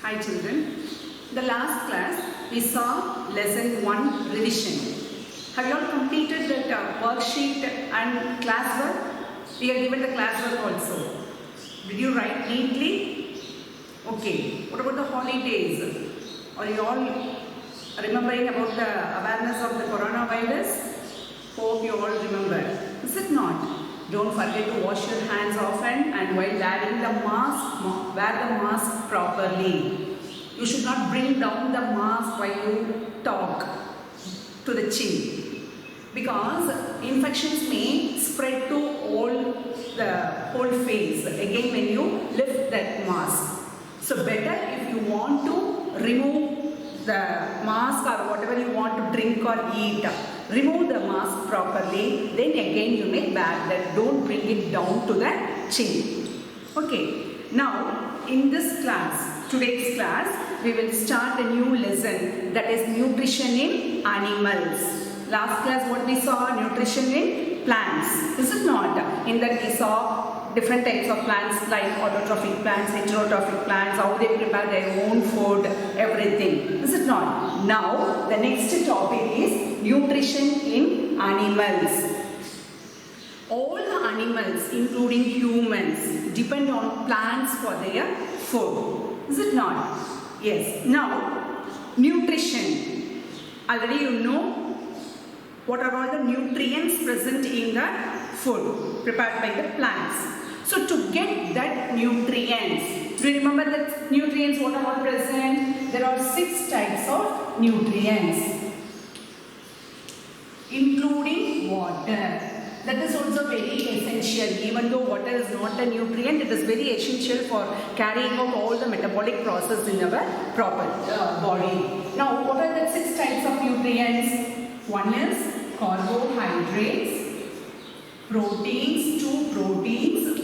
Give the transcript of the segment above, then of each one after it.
Hi children. The last class we saw lesson 1 revision. Have you all completed that worksheet and classwork? We are given the classwork also. Did you write neatly? Okay. What about the holidays? Are you all remembering about the awareness of the coronavirus? Hope you all remember. Is it not? Don't forget to wash your hands often, and while wearing the mask, wear the mask properly. You should not bring down the mask while you talk to the chin, because infections may spread to the whole face again when you lift that mask. So better, if you want to remove the mask or whatever you want to drink or eat, remove the mask properly, then again you may wear that. Don't bring it down to the chin. Okay, now in this class, today's class, we will start a new lesson, that is nutrition in animals. Last class what we saw? Nutrition in plants. Is it not? In that we saw different types of plants like autotrophic plants, heterotrophic plants, how they prepare their own food, everything. Is it not? Now the next topic is nutrition in animals. All the animals, including humans, depend on plants for their food. Is it not? Yes. Now, nutrition. Already you know what are all the nutrients present in the food prepared by the plants. So to get that nutrients, do you remember that nutrients what are all present? There are 6 types of nutrients, including water. That is also very essential. Even though water is not a nutrient, it is very essential for carrying out all the metabolic process in our proper body. Now, what are the 6 types of nutrients? One is carbohydrates, proteins, 2 proteins,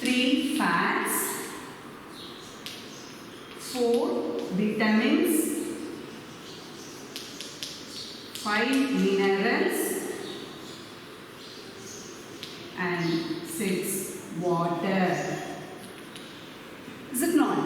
3 fats, 4 vitamins, 5 minerals, and 6 water. Is it not?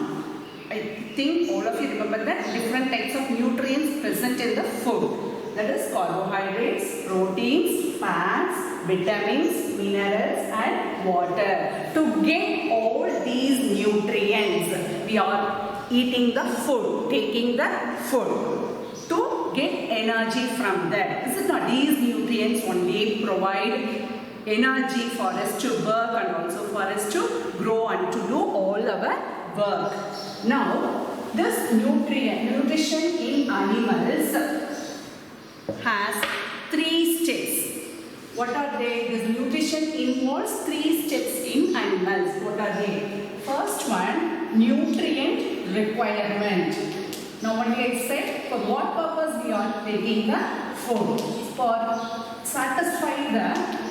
I think all of you remember that different types of nutrients present in the food. That is carbohydrates, proteins, fats, vitamins, minerals, and water. To get all these nutrients, we are eating the food, taking the food to get energy from that. Is it not? These nutrients only provide energy for us to work and also for us to grow and to do all our work. Now, this nutrition in animals has 3 steps. What are they? This nutrition involves 3 steps in animals. What are they? First one, nutrient requirement. Now only I said for what purpose we are taking the food.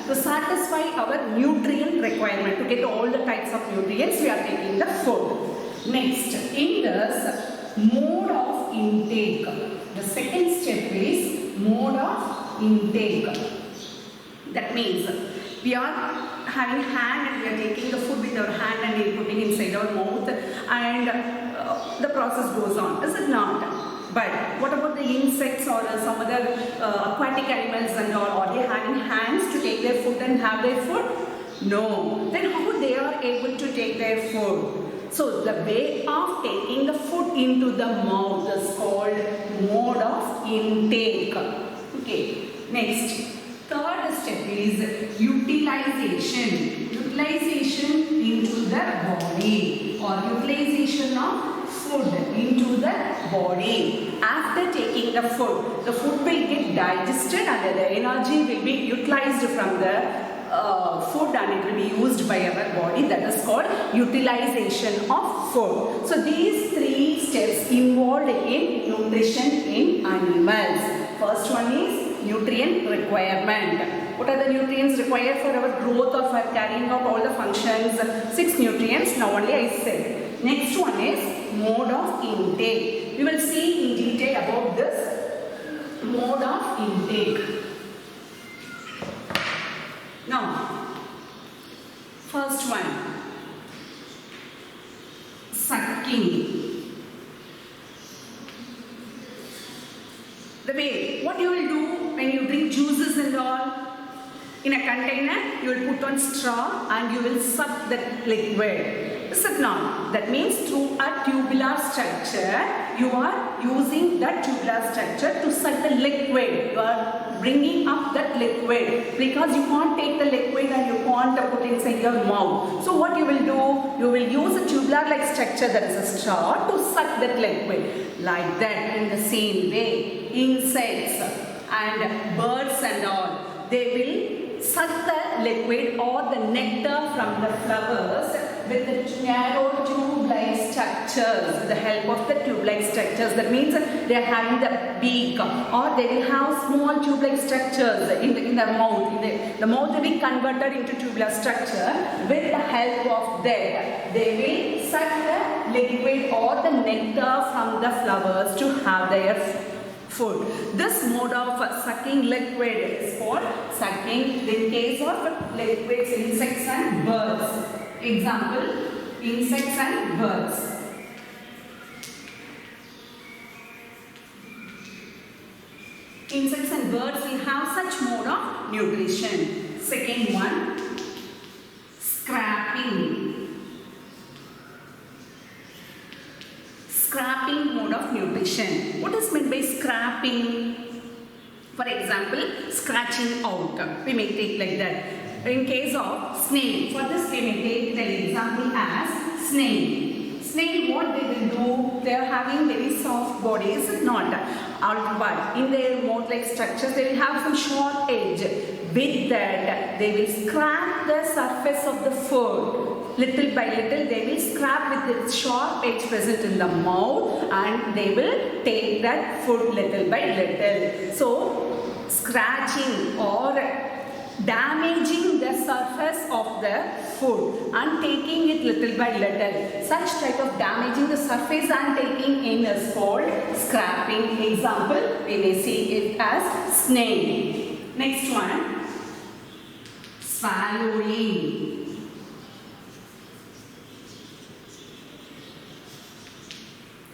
To satisfy our nutrient requirement. To get all the types of nutrients, we are taking the food. Next, in this mode of intake. The second step is mode of intake. That means we are having hand and we are taking the food with our hand and we are putting inside our mouth, and the process goes on. Is it not? But what about the insects or some other aquatic animals and all? Are they having hands to take their food and have their food? No. Then how they are able to take their food? So the way of taking the food into the mouth is called mode of intake. Okay. Next, third step is utilization. Utilization into the body, or utilization of food into the body. After taking the food will get digested and the energy will be utilized from the food and it will be used by our body. That is called utilization of food. So these 3 steps involved in nutrition in animals. First one is nutrient requirement. What are the nutrients required for our growth or for carrying out all the functions? 6 nutrients. Now only I said. Next one is mode of intake. We will see in detail about this mode of intake. Now, first one, sucking. The way, what you will do when you drink juices and all, in a container, you will put on straw and you will suck that liquid. Is it not? That means through a tubular structure, you are using that tubular structure to suck the liquid. You are bringing up that liquid because you can't take the liquid and you can't put it inside your mouth. So what you will do? You will use a tubular-like structure, that is a straw, to suck that liquid. Like that, in the same way, insects and birds and all, they will suck the liquid or the nectar from the flowers with the narrow tube-like structures, with the help of the tube-like structures. That means they are having the beak, or they will have small tube-like structures in their mouth. The mouth will be converted into tubular structure. With the help of that, they will suck the liquid or the nectar from the flowers to have their food. This mode of sucking liquid is called sucking in case of liquids, insects and birds. Example, insects and birds. Insects and birds will have such mode of nutrition. Second one, scraping. Scraping mode of nutrition. What is meant by scraping? For example, scratching out. We may take like that. In case of snail, for this we may take the example as snail. Snail, what they will do? They are having very soft bodies, not but in their mouth-like structures, they will have some sharp edge. With that, they will scrape the surface of the food. Little by little, they will scrape with the sharp edge present in the mouth, and they will take that food little by little. So, scratching or damaging the surface of the food and taking it little by little. Such type of damaging the surface and taking in is called scraping. Example, we may see it as snail. Next one, swallowing.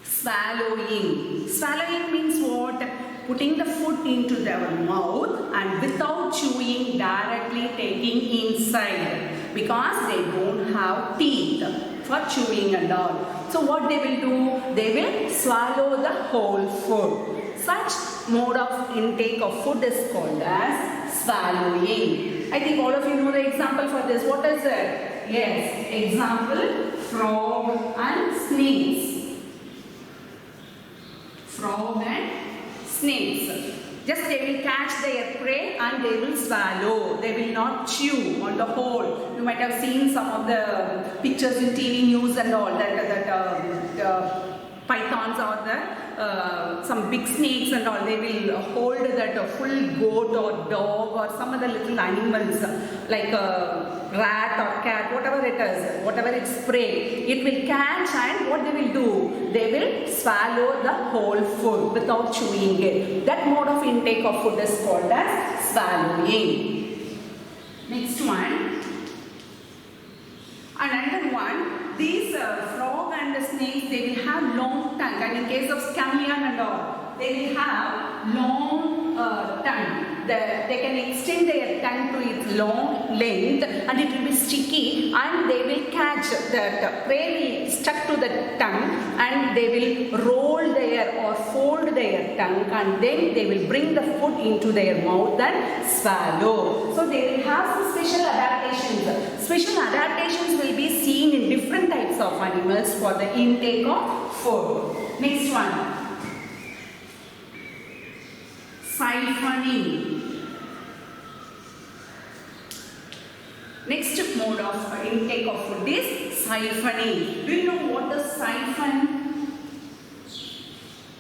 Swallowing. Swallowing means what? Putting the food into their mouth and without chewing, directly taking inside, because they don't have teeth for chewing and all. So what they will do? They will swallow the whole food. Such mode of intake of food is called as swallowing. I think all of you know the example for this. What is it? Yes, example, frog and snakes. Frog and snakes. Just they will catch their prey and they will swallow. They will not chew on the whole. You might have seen some of the pictures in TV news and all that pythons or some big snakes and all. They will hold that full goat or dog or some other little animals like a rat or cat, whatever it is, whatever its prey, it will catch, and what they will do? They will swallow the whole food without chewing it. That mode of intake of food is called as swallowing. Next one. Another one, these frog and the snakes, they will have long tongue, and in case of chameleon and all, they will have long tongue. They can extend their tongue to its long length, and it will be sticky, and they will catch that prey will stuck to the tongue, and they will roll their or fold their tongue, and then they will bring the food into their mouth and swallow. So they will have some special adaptations. Special adaptations will be seen in different types of animals for the intake of food. Next one. Siphoning. Next mode of intake of food is siphoning. Do you know what is siphon?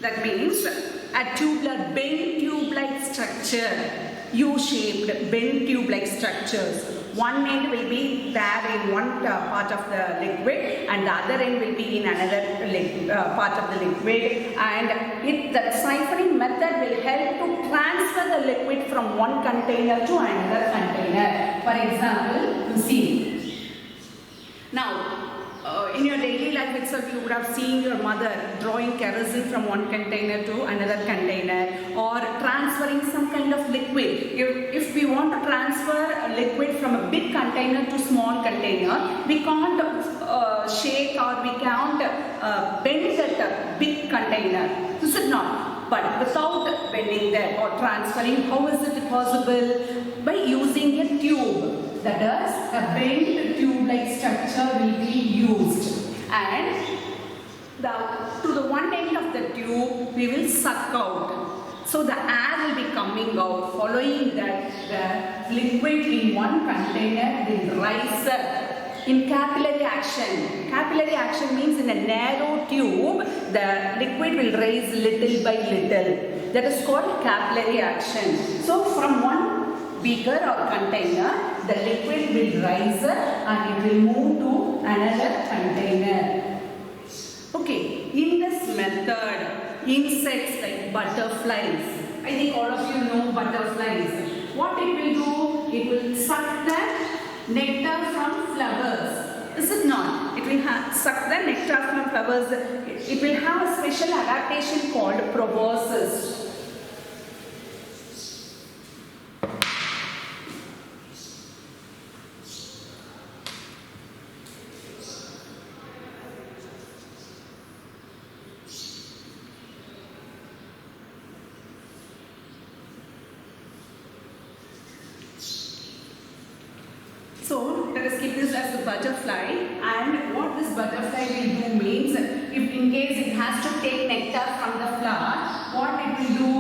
That means a tubular bent tube-like structure, U-shaped bent tube-like structures. One end will be there in one part of the liquid, and the other end will be in another part of the liquid, and that siphoning method will help to transfer the liquid from one container to another container. For example, you see. Now, in your daily life, itself you would have seen your mother drawing kerosene from one container to another container, or transferring some kind of liquid. If we want to transfer a liquid from a big container to small container, we can't shake or we can't bend that big container. Is it not? But without bending that or transferring, how is it possible? By using a tube. That is, a bent tube-like structure will be used, and to the one end of the tube we will suck out. So the air will be coming out. Following that, the liquid in one container will rise up in capillary action. Capillary action means in a narrow tube, the liquid will rise little by little. That is called capillary action. So from one beaker or container, the liquid will rise up and it will move to another container. Okay, in this method, insects like butterflies, I think all of you know butterflies. What it will do? It will suck the nectar from flowers. Is it not? It will suck the nectar from flowers. It will have a special adaptation called proboscis. So let us keep this as the butterfly, and what this butterfly will do means, if in case it has to take nectar from the flower, what it will do,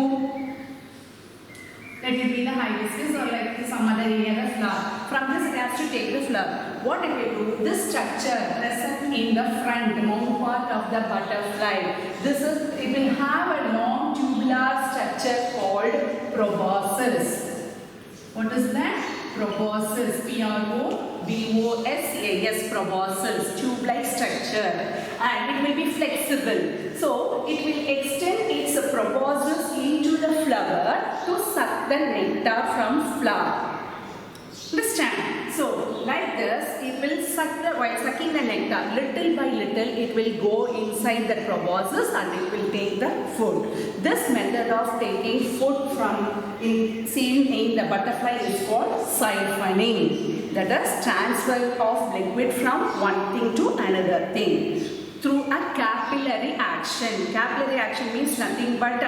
let it be the hibiscus or like some other any other flower. From this it has to take the flower. What it will do, this structure present in the front mouth part of the butterfly, it will have a long tubular structure called proboscis. What is that? Proboscis, P-R-O-B-O-S-A-S, proboscis, tube-like structure, and it will be flexible. So it will extend its proboscis into the flower to suck the nectar from flower. Understand? So like this, it will suck while sucking the nectar, little by little it will go inside the proboscis and it will take the food. This method of taking food seen in the butterfly is called siphoning. That is, transfer of liquid from one thing to another thing through a capillary action. Capillary action means nothing but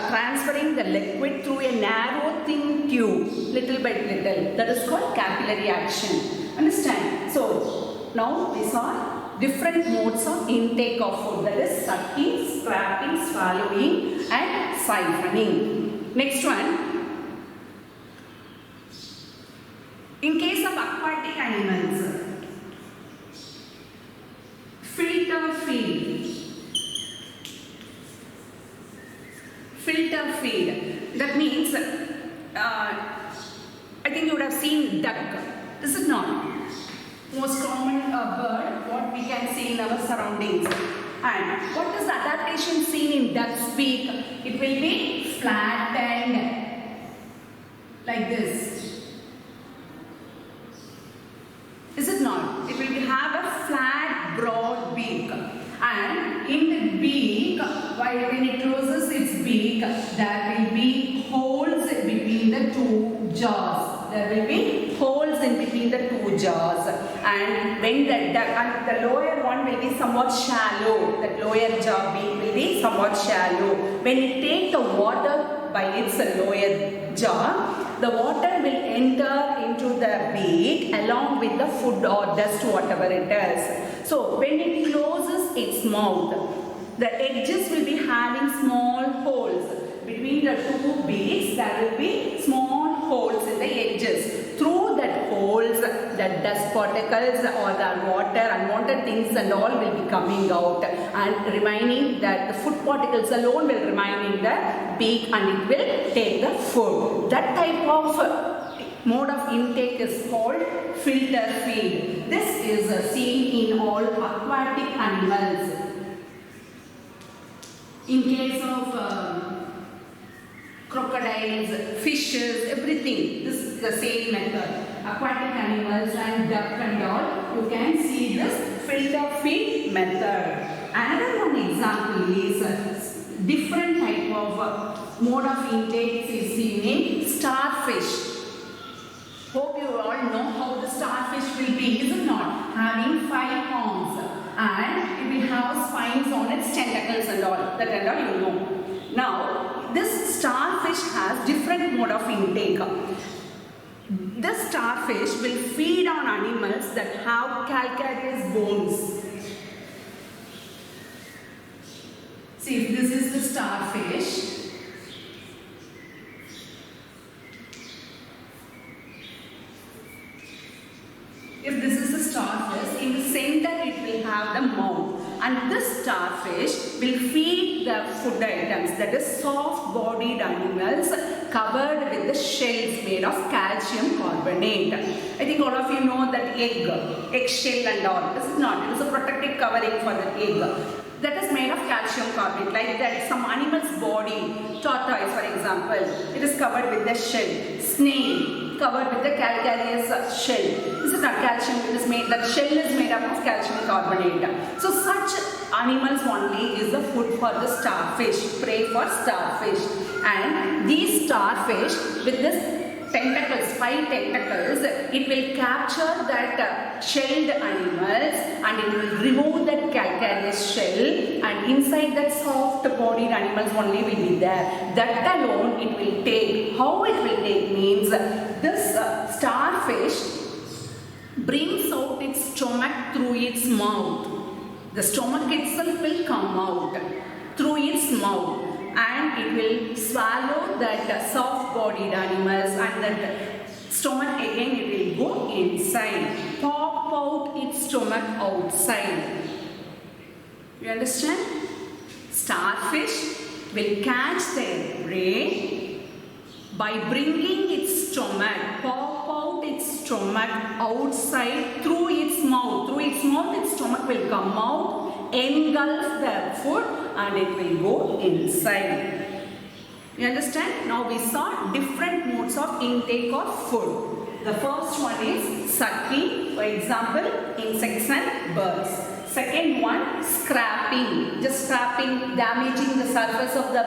transferring the liquid through a narrow thin tube, little by little. That is called capillary action. Understand? So now we saw different modes of intake of food, that is sucking, scraping, swallowing and siphoning. Next one, in case of aquatic animals, filter feed. Filter feed. That means, I think you would have seen duck. Is it not? Most common bird, what we can see in our surroundings. And what is the adaptation seen in duck's beak? It will be flattened like this. Is it not? It will have a flat, broad beak. And in the beak, when it closes its beak, there will be holes between the two jaws. There will be holes in between the two jaws. And when the lower one will be somewhat shallow. The lower jaw beak will be somewhat shallow. When it takes the water by its lower jaw, the water will enter into the beak along with the food or dust, whatever it is. So when it closes its mouth, the edges will be having small holes. Between the two beaks, there will be small holes in the edges. Through that holes, the dust particles or the water, unwanted things and all will be coming out, and remaining that the food particles alone will remain in the beak and it will take the food. That type of mode of intake is called filter feed. This is seen in all aquatic animals. In case of crocodiles, fishes, everything, this is the same method. Aquatic animals and duck and all, you can see this filter feed method. Another one example is different type of mode of intake is seen in starfish. Hope you all know how the starfish will be, is it not? Having 5 arms and it will have spines on its tentacles and all. That and all you know. Now, this starfish has different mode of intake. This starfish will feed on animals that have calcareous bones. See, if this is the starfish. If this is the starfish, in the center it will have the mouth. And this starfish will feed the food items, that is soft-bodied animals covered with the shells made of calcium carbonate. I think all of you know that egg shell and all. This is not, it is a protective covering for the egg. That is made of calcium carbonate, like that some animal's body, tortoise for example, it is covered with the shell. Snail, covered with the calcareous shell. This is not calcium, it is made, that shell is made up of calcium carbonate. So such animals only is the food for the starfish, prey for starfish. And these starfish with this tentacles, 5 tentacles, it will capture that shelled animals and it will remove that calcareous shell, and inside that soft bodied animals only will be there. That alone it will take. How it will take means this starfish brings out its stomach through its mouth. The stomach itself will come out through its mouth, and it will swallow that soft-bodied animals, and that stomach again it will go inside, pop out its stomach outside. You understand? Starfish will catch their prey by bringing its stomach, pop out its stomach outside through its mouth. Through its mouth, its stomach will come out, engulf the food, and it will go inside. You understand? Now we saw different modes of intake of food. The first one is sucking, for example, insects and birds. Second one, scraping, just scraping, damaging the surface of the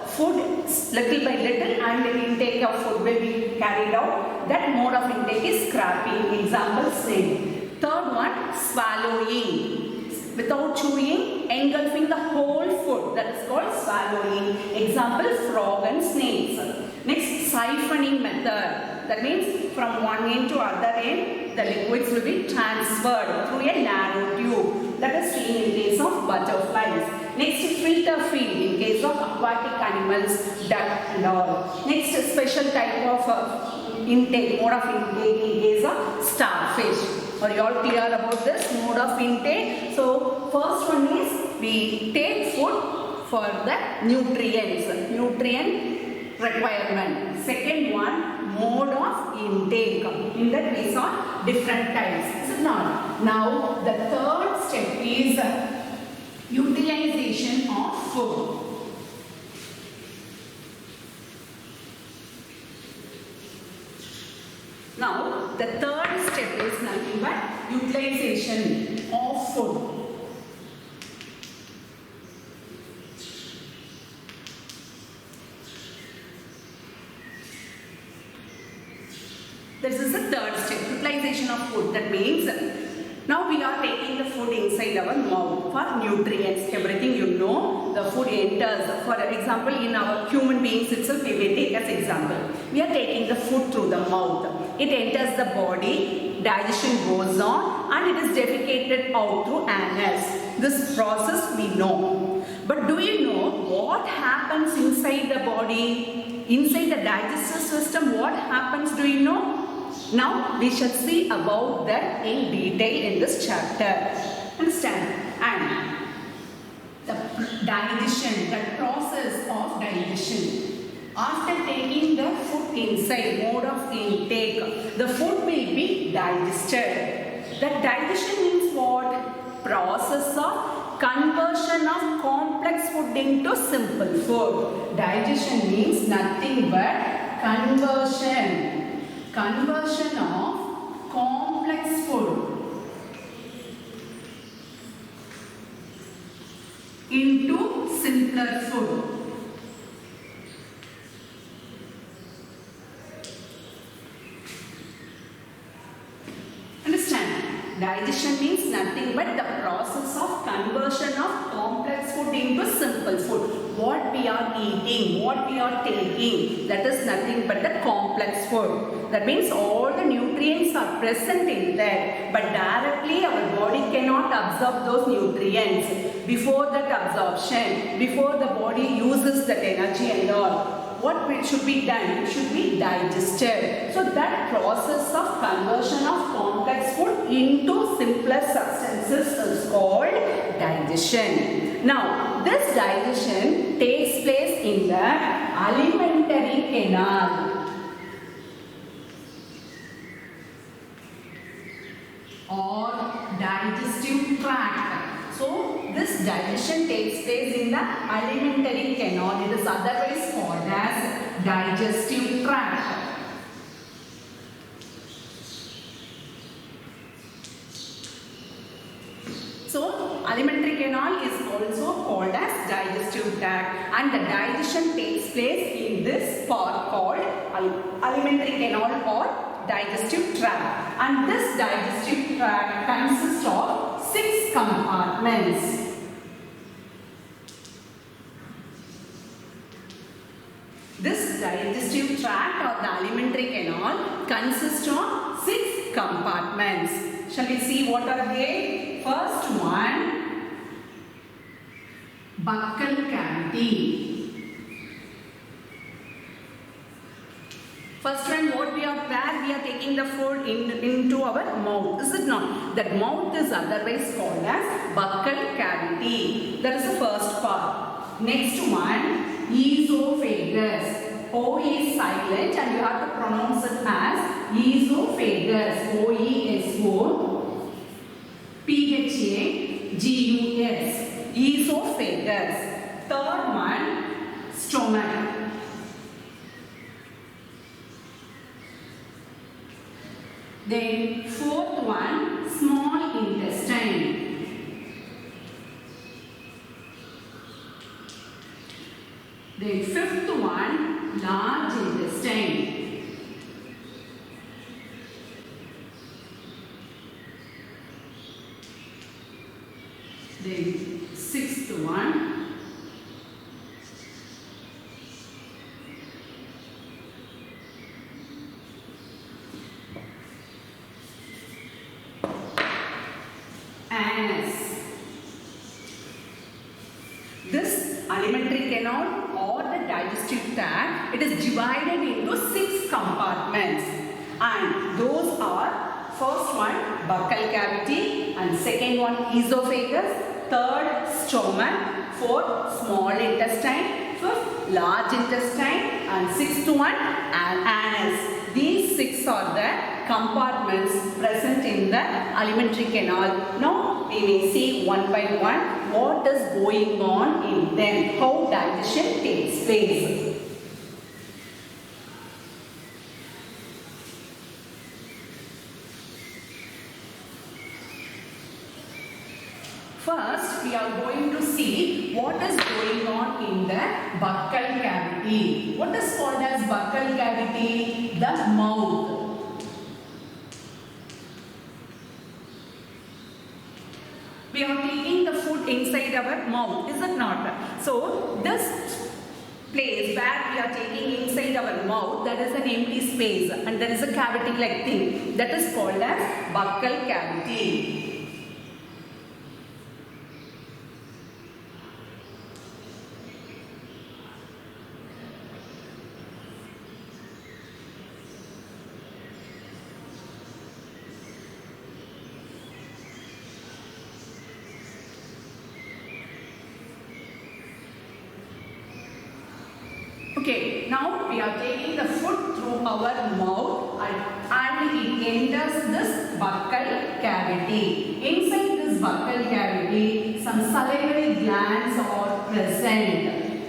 food little by little, and the intake of food will be carried out. That mode of intake is scraping, example same. Third one, swallowing, without chewing, engulfing the whole food, that is called swallowing. Example, frog and snakes. Next, siphoning method, that means from one end to other end, the liquids will be transferred through a narrow tube. That is seen in case of butterflies. Next, filter feed in case of aquatic animals, duck and all. Next, special type of intake, mode of intake in case of starfish. Are you all clear about this mode of intake? So, first one is we take food for the nutrients, nutrient requirement. Second one, mode of intake. In that we saw different types. Is it not? Now, the third step is utilization of food. Now, the third step is nothing but utilization of food. This is the third step, utilization of food. That means now we are taking the food inside our mouth for nutrients. Everything you know, the food enters. For example, in our human beings itself, we will take as example. We are taking the food through the mouth. It enters the body, digestion goes on, and it is defecated out through anus. This process we know. But do you know what happens inside the body? Inside the digestive system, what happens, do you know? Now we shall see about that in detail in this chapter. Understand? And the digestion, the process of digestion. After taking the food inside, mode of intake, the food will be digested. The digestion means what? Process of conversion of complex food into simple food. Digestion means nothing but conversion of complex food into simpler food. Understand? Digestion means nothing but the process of conversion of complex food into simple food. What we are eating, what we are taking, that is nothing but the complex food. That means all the nutrients are present in there, but directly our body cannot absorb those nutrients. Before that absorption, before the body uses that energy and all, what should be done? It should be digested. So that process of conversion of complex food into simpler substances is called digestion. Now, this digestion takes place in the alimentary canal or digestive tract. So, this digestion takes place in the alimentary canal. It is otherwise called as digestive tract. So, alimentary canal is also called as digestive tract, and the digestion takes place in this part called alimentary canal or digestive tract. And this digestive tract consists of 6 compartments. This digestive tract or the alimentary canal consists of 6 compartments. Shall we see what are they? First one, buccal cavity. First one, what we are where we are taking the food into our mouth, is it not? That mouth is otherwise called as buccal cavity. That is the first part. Next one, esophagus. O is silent and you have to pronounce it as esophagus. O-E-S-O P-H-A-G-U-S. Esophagus. Third one, stomach. Then fourth one, small intestine. Then fifth one, large intestine. Then sixth one, anus. This alimentary canal or the digestive tract, it is divided into 6 compartments, and those are first one buccal cavity, and second one esophagus, third stomach, fourth small intestine, fifth large intestine, and sixth one anus. These 6 are the compartments present in the alimentary canal. Now we will see one by one what is going on in them, how digestion takes place. First, we are going to see what is going on in the buccal cavity. What is called as buccal cavity? The mouth. We are taking the food inside our mouth, is it not? So, this place where we are taking inside our mouth, there is an empty space and there is a cavity like thing. That is called as buccal cavity. Okay, now we are taking the food through our mouth and it enters this buccal cavity. Inside this buccal cavity, some salivary glands are present.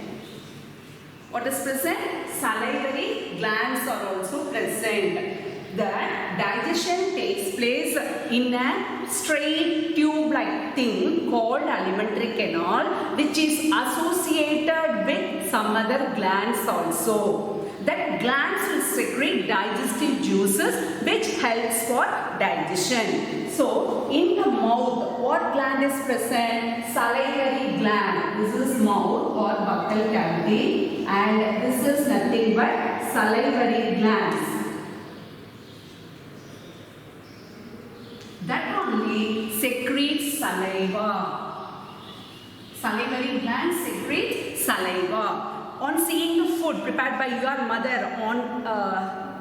What is present? Salivary glands are also present. The digestion takes place in a straight tube-like thing called alimentary canal, which is associated with some other glands also. That glands will secrete digestive juices which helps for digestion. So, in the mouth, what gland is present? Salivary gland. This is mouth or buccal cavity, and this is nothing but salivary glands. That only secretes saliva. Salivary glands secrete saliva. On seeing the food prepared by your mother, on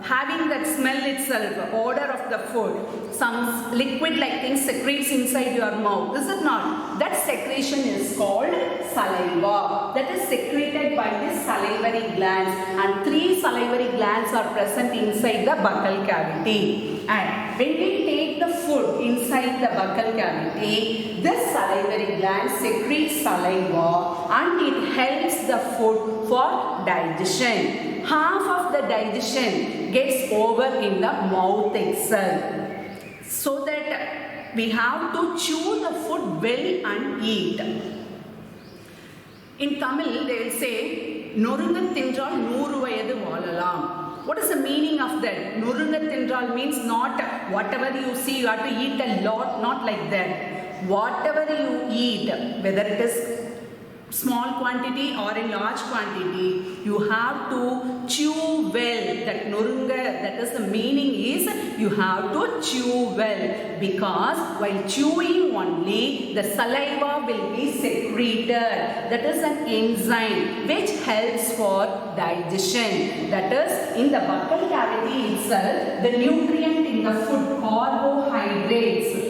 having that smell itself, odor of the food, some liquid-like thing secretes inside your mouth. Is it not? That secretion is called saliva. That is secreted by the salivary glands, and 3 salivary glands are present inside the buccal cavity. And when we take the food inside the buccal cavity, this salivary gland secretes saliva and it helps the food for digestion. Half of the digestion gets over in the mouth itself. So that we have to chew the food well and eat. In Tamil, they will say, Norunga tindral nooru vayadu vaalalam. What is the meaning of that? Norunga tindral means not whatever you see, you have to eat a lot, not like that. Whatever you eat, whether it is small quantity or in large quantity, you have to chew well. That norunga, that is the meaning is you have to chew well, because while chewing only the saliva will be secreted. That is an enzyme which helps for digestion. That is, in the buccal cavity itself, the nutrient in the food, carbohydrates.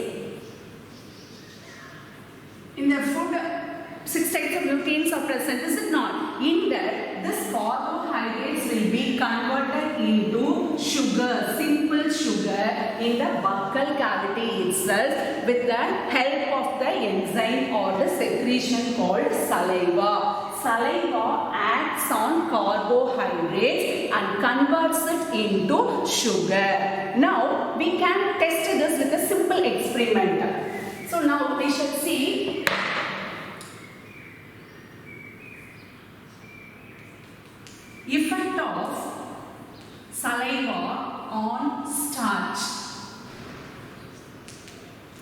In the food, 6 types of nutrients are present, is it not? In that, this carbohydrates will be converted into sugar, simple sugar, in the buccal cavity itself with the help of the enzyme or the secretion called saliva. Saliva acts on carbohydrates and converts it into sugar. Now, we can test this with a simple experiment. So, now we shall see effect of saliva on starch.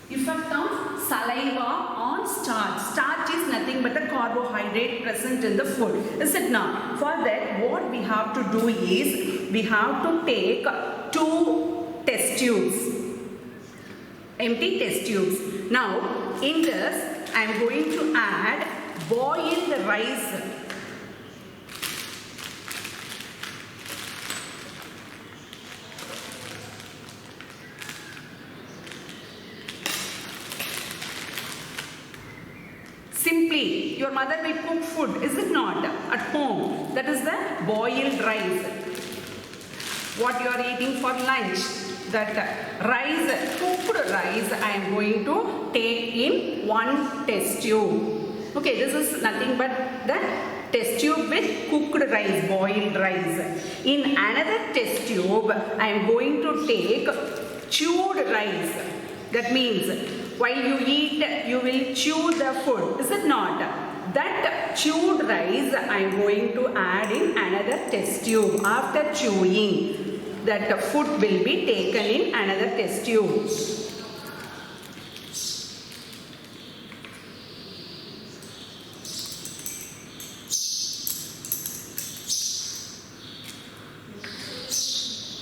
Effect of saliva on starch. Starch is nothing but a carbohydrate present in the food. Is it not? For that, what we have to do is, we have to take 2 test tubes. Empty test tubes. Now, in this, I am going to add boiled rice. Simply, your mother will cook food, is it not? At home. That is the boiled rice. What you are eating for lunch. That rice, cooked rice, I am going to take in 1 test tube. Okay, this is nothing but the test tube with cooked rice, boiled rice. In another test tube, I am going to take chewed rice. That means, while you eat, you will chew the food. Is it not? That chewed rice I am going to add in another test tube. After chewing, that food will be taken in another test tube.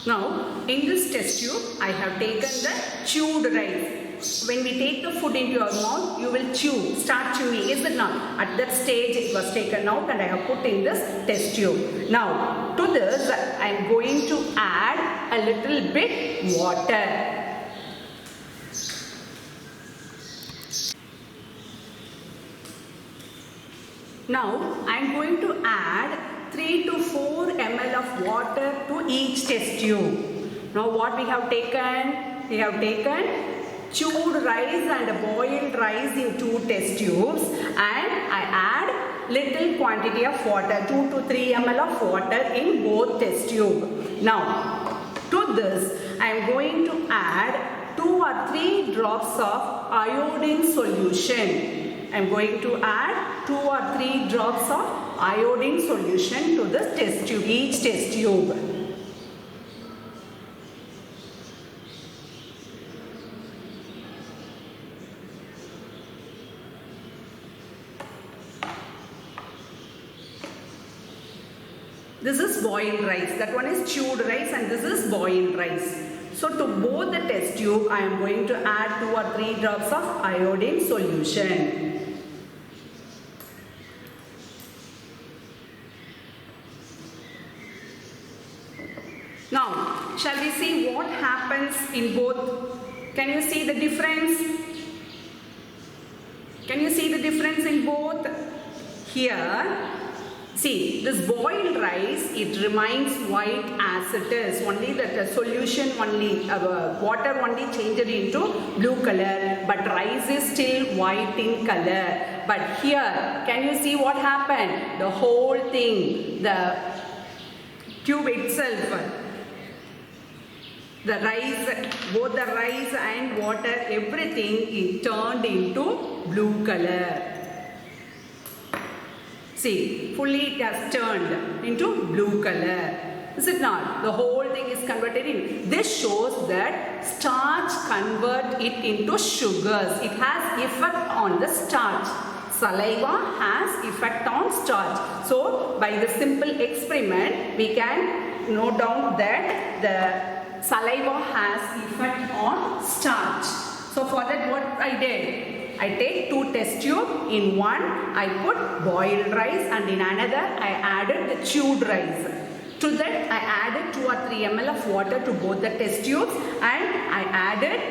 Now, in this test tube, I have taken the chewed rice. When we take the food into your mouth, you will chew, start chewing, is it not? At that stage, it was taken out and I have put in this test tube. Now, to this, I am going to add a little bit water. Now, I am going to add 3 to 4 ml of water to each test tube. Now, what we have taken? We have taken chewed rice and boiled rice in 2 test tubes, and I add little quantity of water, 2 to 3 ml of water in both test tube. Now, to this, I am going to add 2 or 3 drops of iodine solution. I am going to add 2 or 3 drops of iodine solution to the test tube, each test tube. This is boiled rice, that one is chewed rice, and this is boiled rice. So to both the test tube, I am going to add 2 or 3 drops of iodine solution. Now, shall we see what happens in both? Can you see the difference? Can you see the difference in both? Here, see, this boiled rice, it remains white as it is. Only that the solution only, water only changed into blue color, but rice is still white in color. But here, can you see what happened? The whole thing, the tube itself, the rice, both the rice and water, everything is turned into blue color. See, fully it has turned into blue color. Is it not? The whole thing is converted in. This shows that starch convert it into sugars. It has effect on the starch. Saliva has effect on starch. So, by the simple experiment, we can note down that the saliva has effect on starch. So, for that what I did? I take 2 test tube. In one I put boiled rice and in another I added the chewed rice. To that I added 2 or 3 ml of water to both the test tubes and I added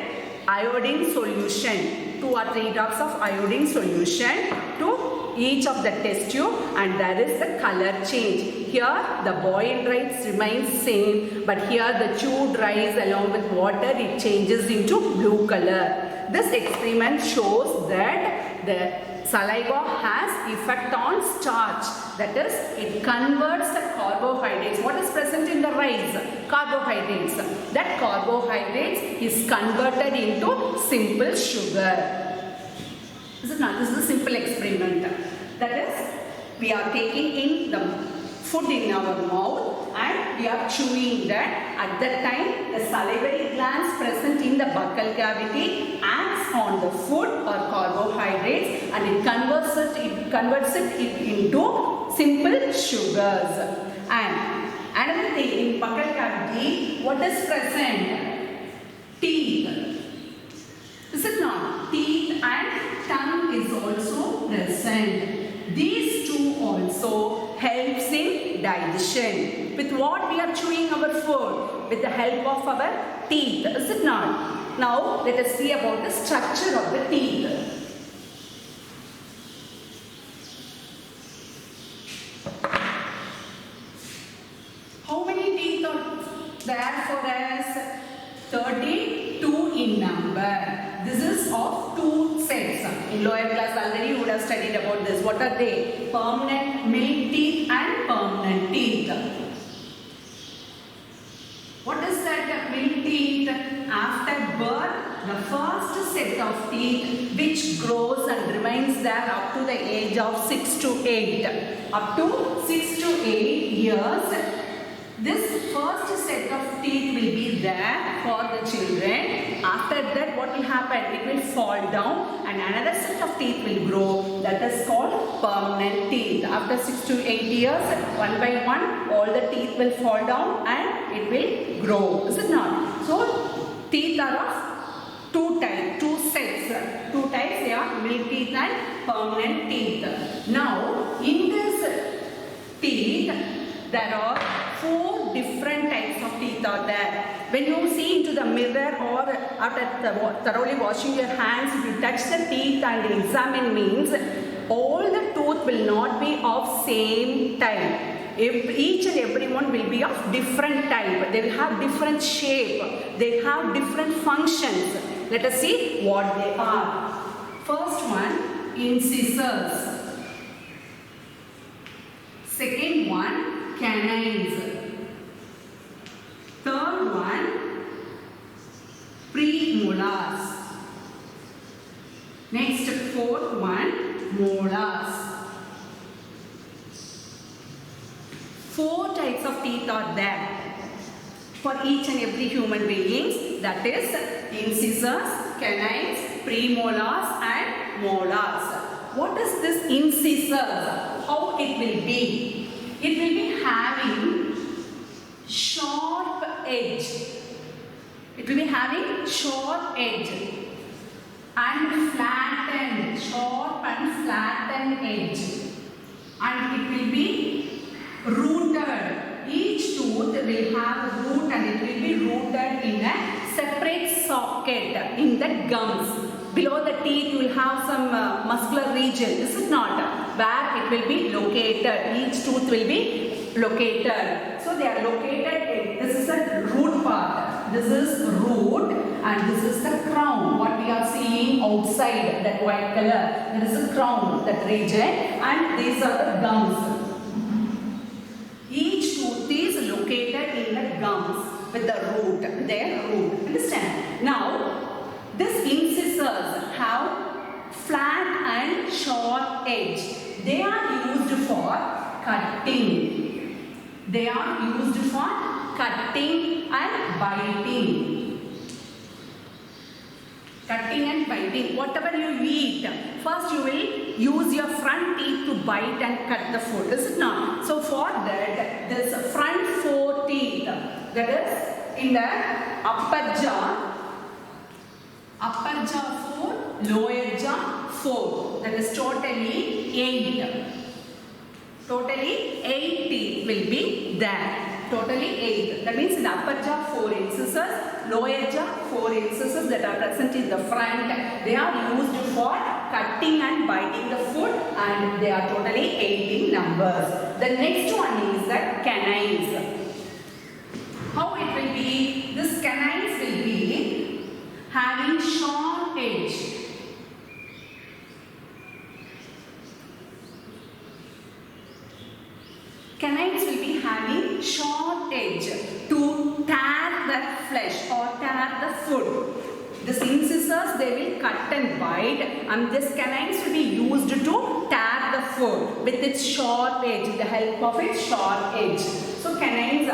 iodine solution, 2 or 3 drops of iodine solution to each of the test tube, and there is the color change. Here the boiled rice remains same, but here the chewed rice along with water, it changes into blue color. This experiment shows that the saliva has effect on starch, that is, it converts the carbohydrates. What is present in the rice? Carbohydrates. That carbohydrates is converted into simple sugar. This is not, this is a simple experiment. That is, we are taking in the food in our mouth and we are chewing that. At that time, the salivary glands present in the buccal cavity acts on the food or carbohydrates and it converts it into simple sugars. And another thing, in buccal cavity, what is present? Teeth. Is it not? Teeth and tongue is also present. These two also helps in digestion. With what we are chewing our food? With the help of our teeth. Is it not? Now let us see about the structure of the teeth. How many teeth are there for us? 32 in number. This is of 2 sets. In lower class already you would have studied about this. What are they? Permanent milk teeth and permanent teeth. What is that milk teeth? After birth, the first set of teeth which grows and remains there up to the age of 6 to 8. Up to 6 to 8 years, this first set of teeth will be there for the children. After that, what will happen? It will fall down and another set of teeth will grow. That is called permanent teeth. After 6 to 8 years, one by one, all the teeth will fall down and it will grow. Is it not? So, teeth are of 2 types, 2 sets. 2 types, they are milk teeth and permanent teeth. Now, in this teeth, there are 4 different types of teeth are there. When you see into the mirror or after thoroughly washing your hands, if you touch the teeth and examine, means all the tooth will not be of same type. Each and every one will be of different type. They will have different shape. They have different functions. Let us see what they are. First one, incisors. Second one, canines. Third one, premolars. Next, fourth one, molars. 4 types of teeth are there for each and every human beings, that is incisors, canines, premolars and molars. What is this incisors? How it will be? It will be having sharp edge. It will be having sharp edge and flattened, sharp and flattened edge, and it will be rooted. Each tooth will have a root and it will be rooted in a separate socket in the gums. Below the teeth you will have some muscular region. This is not where it will be located. Each tooth will be located. So they are located. This is the root part. This is root and this is the crown. What we are seeing outside, that white color. There is a crown, that region, and these are the gums. Each tooth is located in the gums with the root, their root. Understand? Now, these incisors have flat and sharp edge. They are used for cutting. They are used for cutting and biting. Cutting and biting. Whatever you eat, first you will use your front teeth to bite and cut the food. Is it not? So for that, this front 4 teeth, that is in the upper jaw 4, lower jaw 4. That is totally 8. Totally 8 teeth will be there. Totally 8. That means in the upper jaw 4 incisors, lower jaw 4 incisors that are present in the front. They are used for cutting and biting the food, and they are totally 8 in numbers. The next one is the canines. How it will be? This canines will be having sharp edge. Canines will be having sharp edge to tear the flesh or tear the food. These incisors, they will cut and bite, and this canines will be used to tear the food with its sharp edge, with the help of its sharp edge. So canines,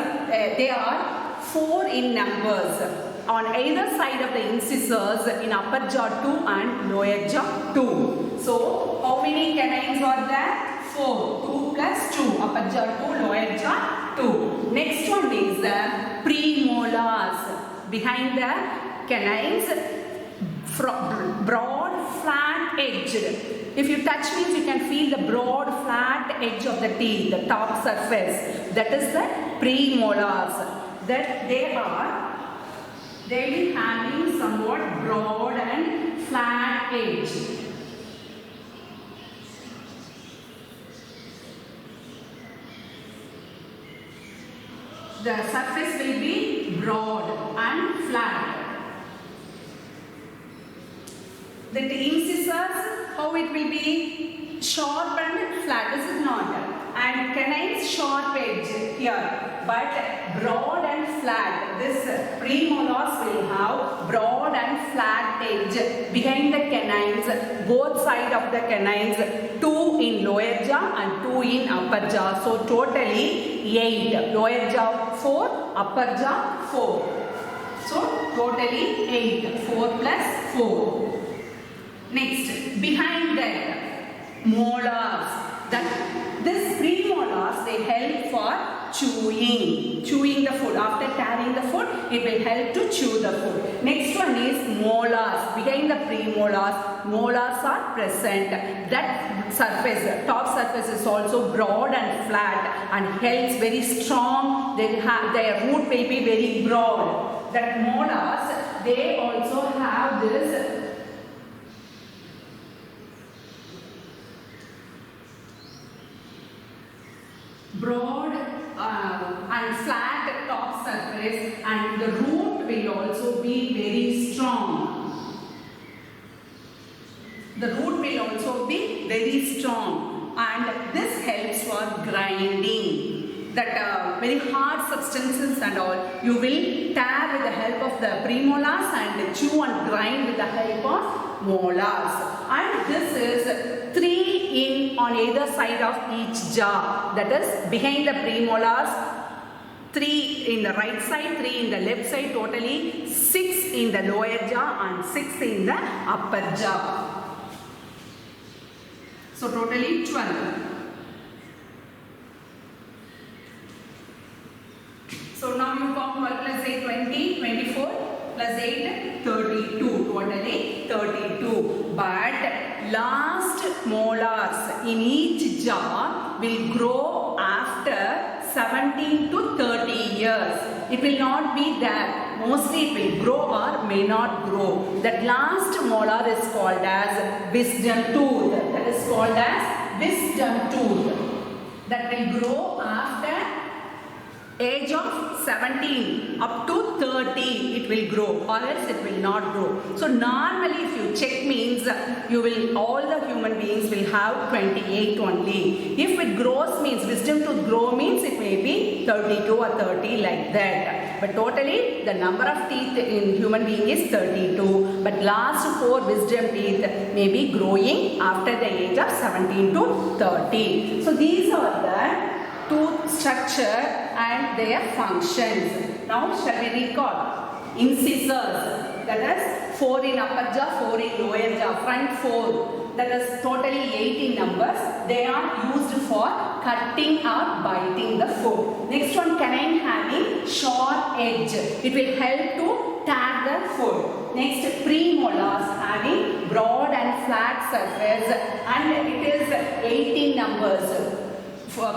they are 4 in numbers on either side of the incisors in upper jaw 2 and lower jaw 2. So how many canines are there? 4. 2 plus 2. Upper jaw 2, lower jaw 2. Next one is the premolars. Behind the canines, broad flat edge. If you touch means you can feel the broad flat edge of the teeth, the top surface. That is the premolars. That they will be having somewhat broad and flat edge. The surface will be broad and flat. The incisors, how it will be? Sharp and flat. This is not. And canines sharp edge here, but broad and flat. This premolars will have broad and flat edge behind the canines, both sides of the canines, 2 in lower jaw and 2 in upper jaw. So totally 8. Lower jaw 4, upper jaw 4. So totally 8. 4 plus 4. Next, behind that, molars. This premolars, they help for chewing the food. After tearing the food, it will help to chew the food. Next one is molars. Behind the premolars, molars are present. That surface, top surface is also broad and flat and helps very strong. Their root will be very broad. That molars, they also have this broad and flat top surface, and the root will also be very strong. The root will also be very strong, and this helps for grinding. that very hard substances and all, you will tear with the help of the premolars and chew and grind with the help of molars. And this is 3 in on either side of each jaw. That is behind the premolars, 3 in the right side, 3 in the left side, totally 6 in the lower jaw and 6 in the upper jaw. So totally 12. So now you count 12 plus 8, 20, 24 plus 8, 32, totally 32. But last molars in each jaw will grow after 17 to 30 years. It will not be there. Mostly it will grow or may not grow. That last molar is called as wisdom tooth. That is called as wisdom tooth. That will grow after age of 17 up to 30 it will grow, or else it will not grow. So normally if you check means all the human beings will have 28 only. If it grows means wisdom tooth grow means it may be 32 or 30 like that. But totally the number of teeth in human being is 32. But last 4 wisdom teeth may be growing after the age of 17 to 30. So these are the tooth structure and their functions. Now shall we recall? Incisors, that is 4 in upper jaw, 4 in lower jaw, front 4, that is totally 8 in numbers. They are used for cutting or biting the food. Next one, canine having sharp edge. It will help to tear the food. Next, premolars having broad and flat surface, and it is 18 numbers.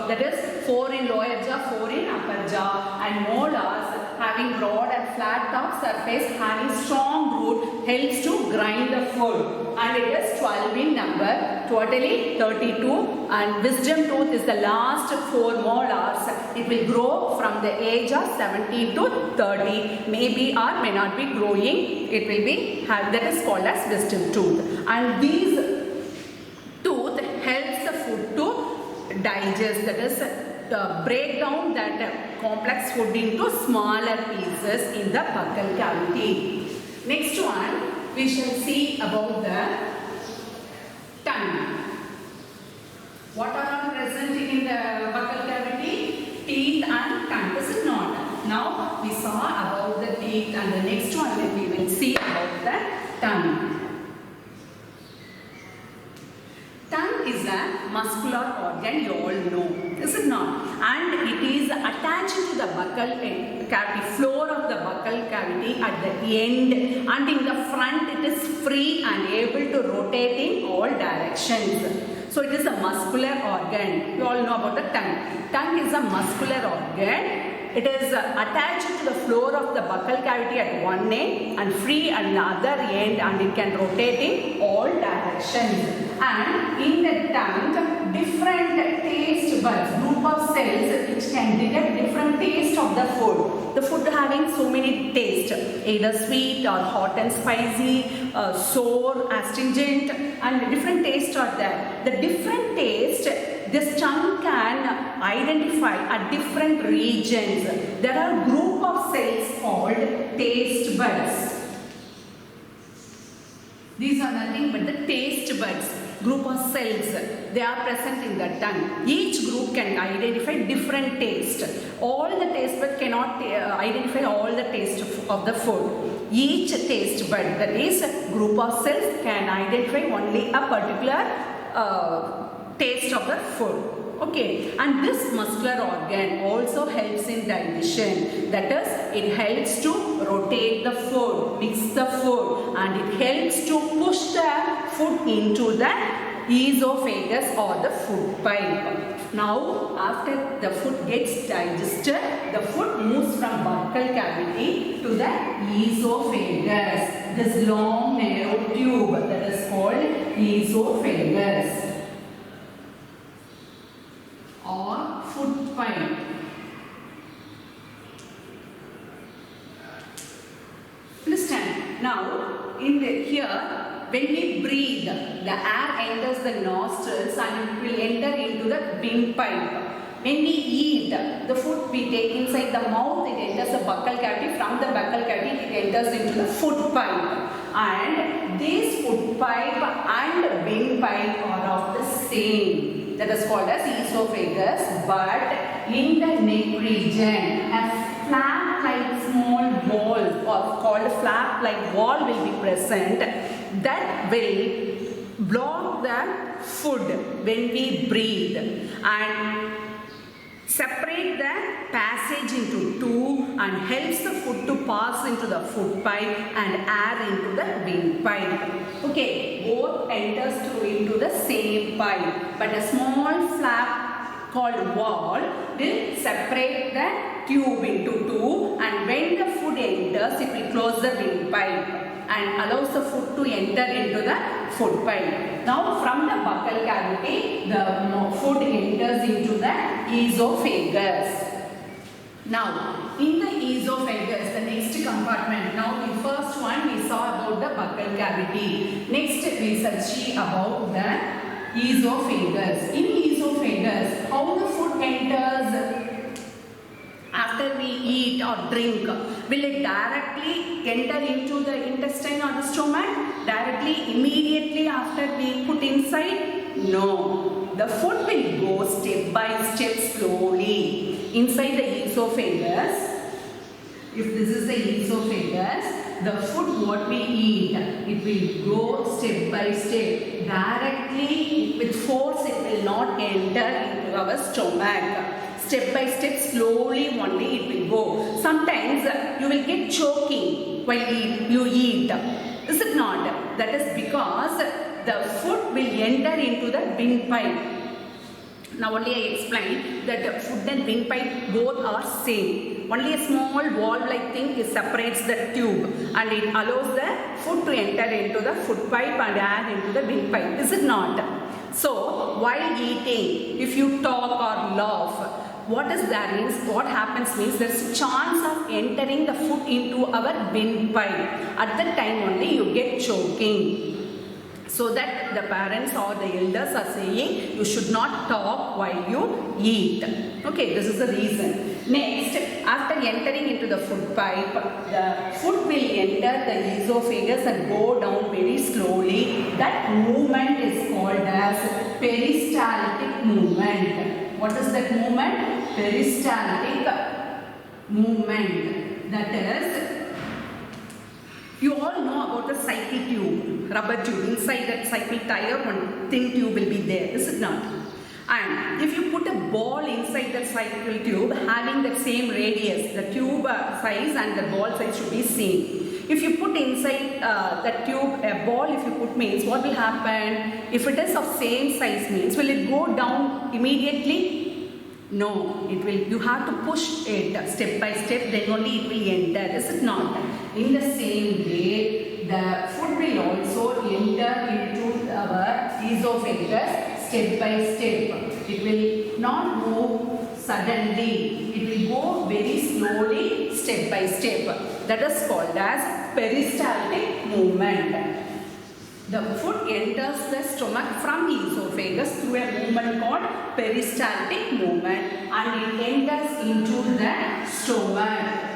That is 4 in lower jaw, 4 in upper jaw, and molars having broad and flat top surface, having strong root, helps to grind the food, and it is 12 in number, totally 32. And wisdom tooth is the last 4 molars. It will grow from the age of 17 to 30, maybe or may not be growing. It will be that is called as wisdom tooth, and these tooth helps the food to digest, that is break down that complex food into smaller pieces in the buccal cavity. Next one, we shall see about the tongue. What are all present in the buccal cavity? Teeth and tongue, is it not? Now we saw about the teeth, and the next one we will see about the tongue. Tongue is a muscular organ, you all know, is it not? And it is attached to the buccal cavity, floor of the buccal cavity at the end, and in the front it is free and able to rotate in all directions. So it is a muscular organ. You all know about the tongue. Tongue is a muscular organ. It is attached to the floor of the buccal cavity at one end and free at the other end, and it can rotate in all directions. And in the tongue, different taste buds, group of cells which can detect different taste of the food. The food having so many tastes, either sweet or hot and spicy, sour, astringent, and different tastes are there. The different taste, this tongue can identify at different regions. There are group of cells called taste buds. These are nothing but the taste buds, group of cells. They are present in the tongue. Each group can identify different taste. All the taste buds cannot identify all the taste of the food. Each taste bud, that is group of cells, can identify only a particular taste of the food. Okay, and this muscular organ also helps in digestion. That is, it helps to rotate the food, mix the food, and it helps to push the food into the esophagus or the food pipe. Now, after the food gets digested, the food moves from buccal cavity to the esophagus. This long narrow tube that is called esophagus or food pipe. Understand? Now, here, when we breathe, the air enters the nostrils and it will enter into the windpipe. When we eat, the food we take inside the mouth, it enters the buccal cavity. From the buccal cavity, it enters into the food pipe. And this food pipe and windpipe are of the same. That is called as esophagus. But in the neck region, a flap-like small wall, or called flap-like wall, will be present. That will block the food when we breathe and separate the passage into two and helps the food to pass into the food pipe and air into the windpipe. Okay, both enters through into the same pipe, but a small flap called wall will separate the tube into two, and when the food enters, it will close the windpipe and allows the food to enter into the food pipe. Now from the buccal cavity, the food enters into the esophagus. Now in the esophagus, the next compartment. Now in first one we saw about the buccal cavity. Next we shall see about the esophagus. In esophagus, how the food enters? After we eat or drink, will it directly enter into the intestine or the stomach? Directly, immediately after we put inside? No. The food will go step by step slowly. Inside the esophagus, if this is the esophagus, the food what we eat, it will go step by step. Directly, with force, it will not enter into our stomach. Step by step, slowly only it will go. Sometimes you will get choking while you eat. Is it not? That is because the food will enter into the windpipe. Now only I explained that food and windpipe both are same. Only a small valve-like thing separates the tube and it allows the food to enter into the food pipe and air into the windpipe. Is it not? So while eating, if you talk or laugh, what is that means? What happens means there is a chance of entering the food into our windpipe. At that time only you get choking. So that the parents or the elders are saying you should not talk while you eat. Okay, this is the reason. Next, after entering into the food pipe, the food will enter the esophagus and go down very slowly. That movement is called as peristaltic movement. What is that movement? Peristaltic movement. That is, you all know about the cycle tube, rubber tube. Inside that cycle tire, one thin tube will be there. Is it not? And if you put a ball inside the cycle tube having the same radius, the tube size and the ball size should be same. If you put inside the tube a ball, if you put means what will happen? If it is of same size means, will it go down immediately? No, it will. You have to push it step by step, then only it will enter. Is it not? In the same way, the food will also enter into our esophagus step by step. It will not move suddenly. It will go very slowly, step by step. That is called as peristaltic movement. The food enters the stomach from the esophagus through a movement called peristaltic movement and it enters into the stomach.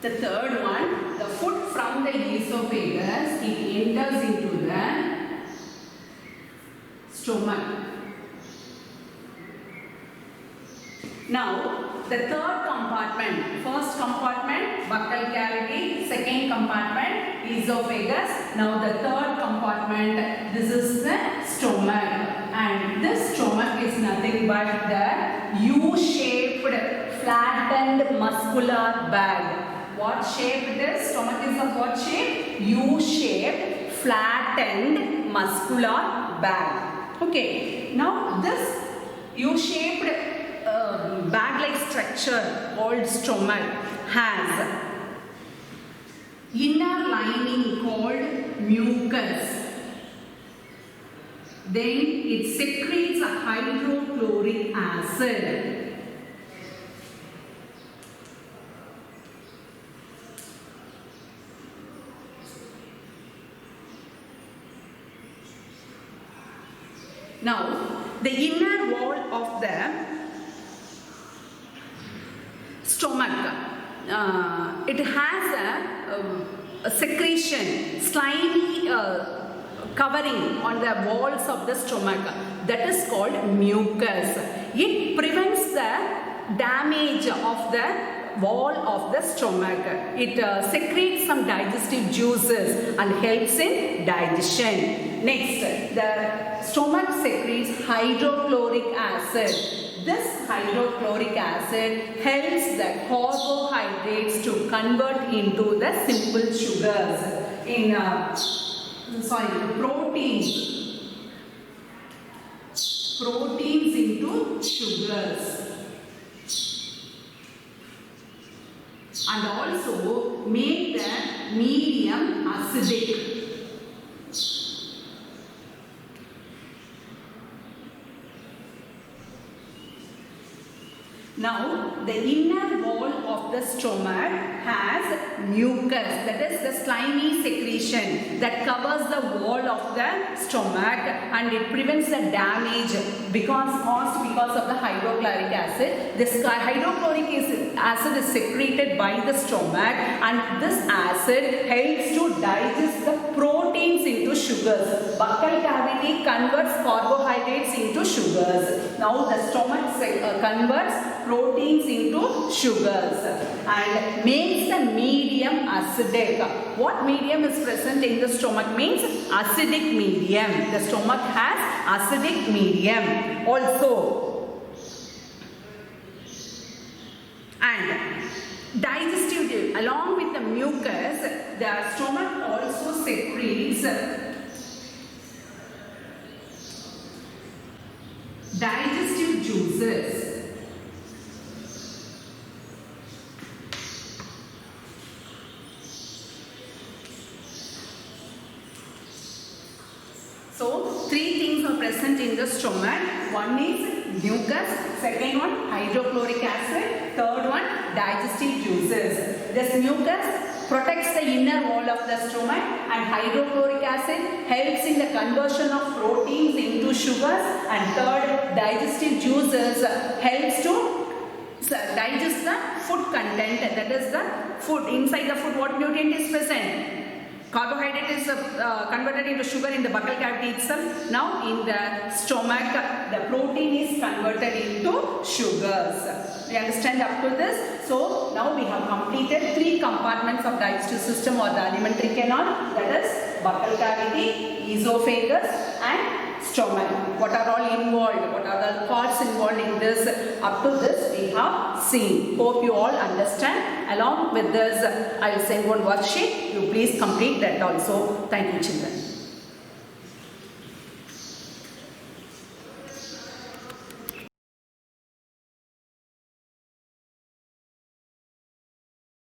The third one, the food from the esophagus, it enters into the stomach. Now, the third compartment, first compartment, buccal cavity, second compartment, esophagus. Now, the third compartment, this is the stomach. And this stomach is nothing but the U-shaped, flattened muscular bag. What shape it is? Stomach is of what shape? U-shaped, flattened, muscular bag. Okay. Now this U-shaped bag-like structure called stomach has inner lining called mucus. Then it secretes a hydrochloric acid. Now, the inner wall of the stomach, it has a secretion, slimy covering on the walls of the stomach, that is called mucus. It prevents the damage of the wall of the stomach. It secretes some digestive juices and helps in digestion. Next, the stomach secretes hydrochloric acid. This hydrochloric acid helps the carbohydrates to convert into the simple sugars in proteins into sugars, and also make the medium acidic. Now, the inner wall of the stomach has mucus, that is the slimy secretion that covers the wall of the stomach, and it prevents the damage caused because of the hydrochloric acid. This hydrochloric acid is secreted by the stomach, and this acid helps to digest the proteins into sugars. Buccal cavity converts carbohydrates into sugars. Now the stomach converts proteins into sugars and makes the medium acidic. What medium is present in the stomach means acidic medium. The stomach has acidic medium also. And digestive, along with the mucus, the stomach also secretes digestive juices. So, three things are present in the stomach. One is mucus, second one hydrochloric acid, third one digestive juices. This mucus protects the inner wall of the stomach, and hydrochloric acid helps in the conversion of proteins into sugars, and third, digestive juices helps to digest the food content, that is the food. Inside the food, what nutrient is present? Carbohydrate is converted into sugar in the buccal cavity itself. Now in the stomach, the protein is converted into sugars. We understand up to this? So now we have completed three compartments of digestive system or the alimentary canal, that is buccal cavity, esophagus and stomach. What are all involved? What are the parts involved in this? Up to this we have seen. Hope you all understand. Along with this, I will send one worksheet. You please complete that also. Thank you, children.